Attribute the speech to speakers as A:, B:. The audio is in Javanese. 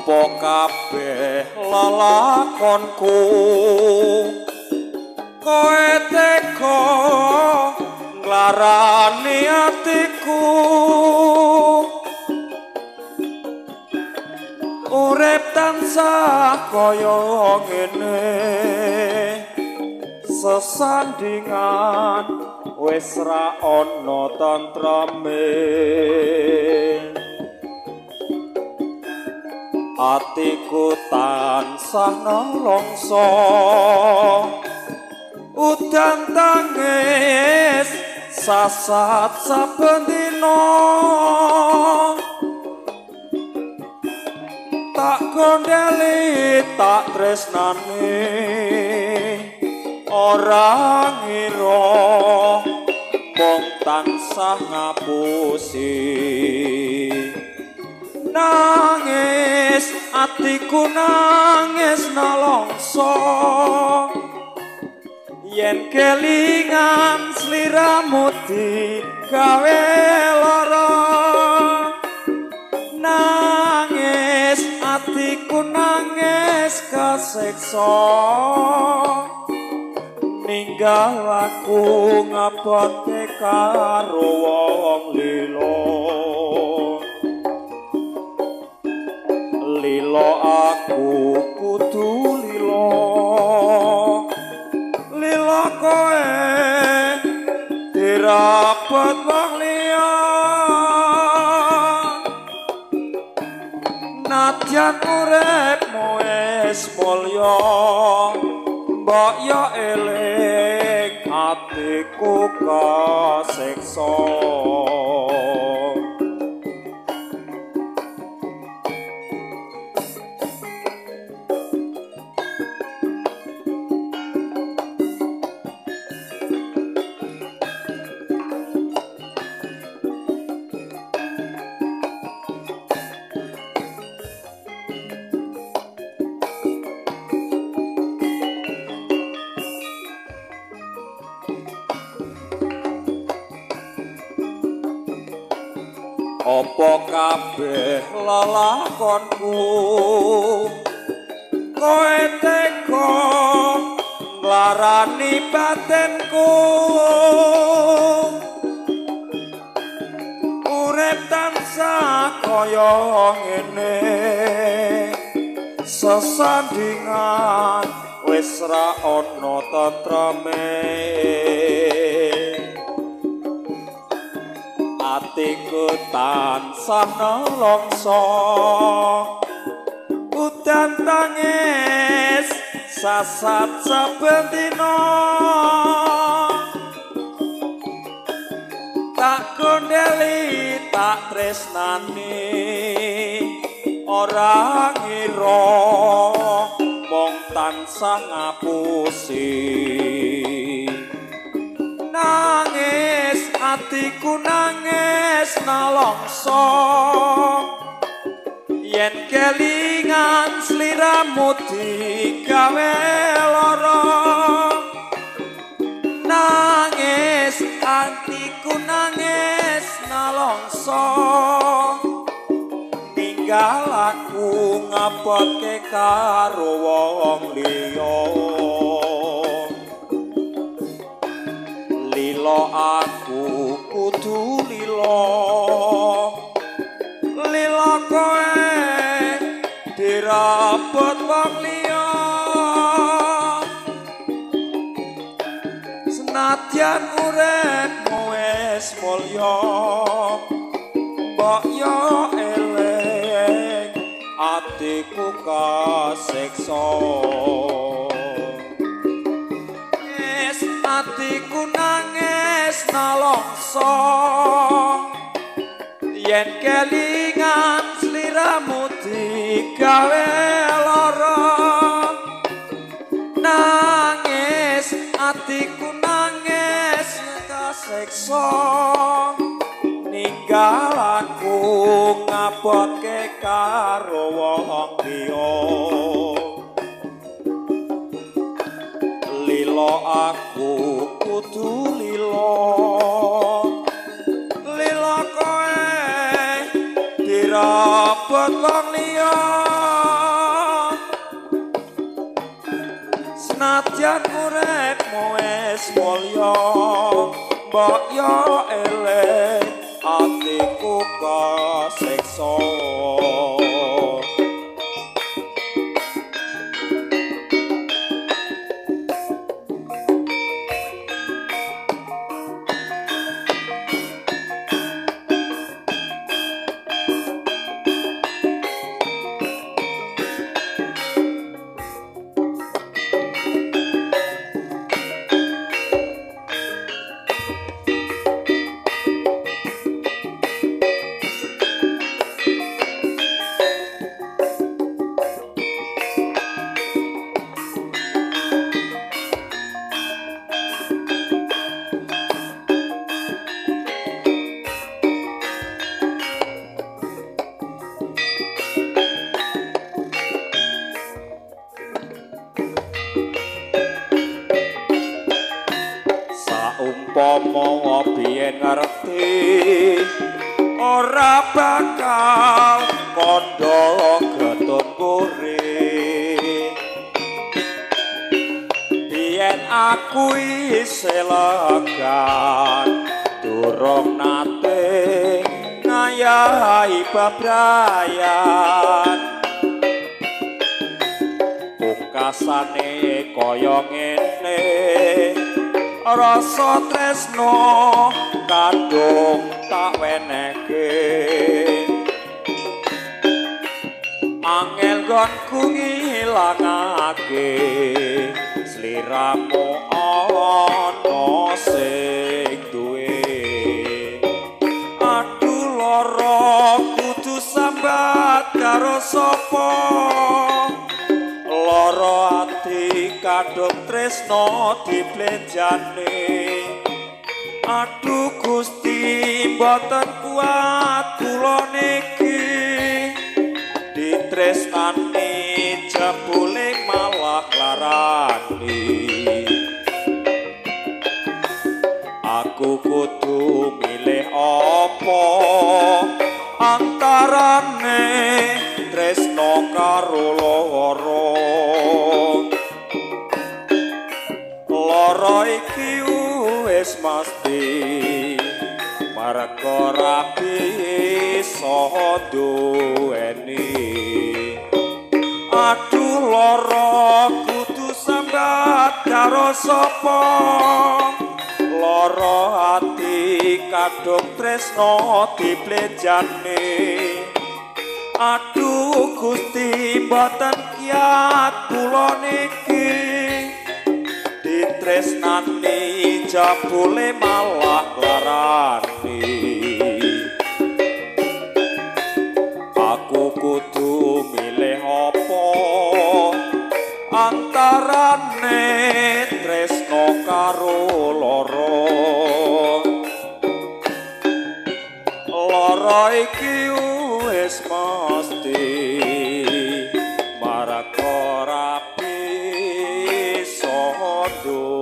A: apa kabeh lelakonku kowe tega nglarani atiku urip tansah kaya ngene sesandingan wis ra ana tantrame atiku tansah nelongso udan tangis sasat saben dina tak gondeli tak tresnani ora ngira mung tansah ngapusi nangis atiku nangis nalongso yen kelingan sliramu digawe lara nangis atiku nangis kaseksa ninggal aku ngabote karo wong lila lila aku kudu lila lila kowe dirapet wong liya nadyan uripmu wis mulya mbok yo eling atiku kaseksa apa kabeh lelakonku kowe tega nglarani batinku urip tansah kaya ngene sesandingan wis ra ana tantrame atiku tansah nelongso udan tangis sasat saben dina tak gondeli tak tresnani ora ngira mung tansah ngapusi nangis atiku nangis nalongso yen kelingan sliramu digawe lara nangis atiku nangis nalongso ninggal aku ngabote karo wong liya lila aku kudu lila lila kowe dirapet wong liya senadyan uripmu wis mulya mbok yo eling atiku kaseksa atiku nangis nalongso yen kelingan sliramu digawe lara nangis atiku nangis kaseksa ninggal aku ngabotke karo wong liya lila aku kudu lila lila kowe dirapet wong liya Senadyan uripmu wis mulya mbok yo eleh atiku kasiksa umpama biyen ngerti ora bakal kandha getun puri biyen aku isih legan durung nate ngayahi babrayan pungkasane kaya ngene rasa tresno kadung tak wenehke angel gonku ngilangake sliramu ana sing duwe aduh lara kudu sambat karo sapa lara ati kadung tresno diplenjane aduh Gusti mboten kuat kula niki ditresnani jebule malah larani aku kudu milih apa antarane tresno karo lara lara iki wis mesti marga rapi bisa duweni aduh lara kudu sambat karo sapa lara ati kadung tresno diplenjane aduh Gusti mboten kiyat kula niki ditresnani jebule malah larani aku kudu milih apa antarane tresno karo lara lara iki wis mesti marga rapi sodo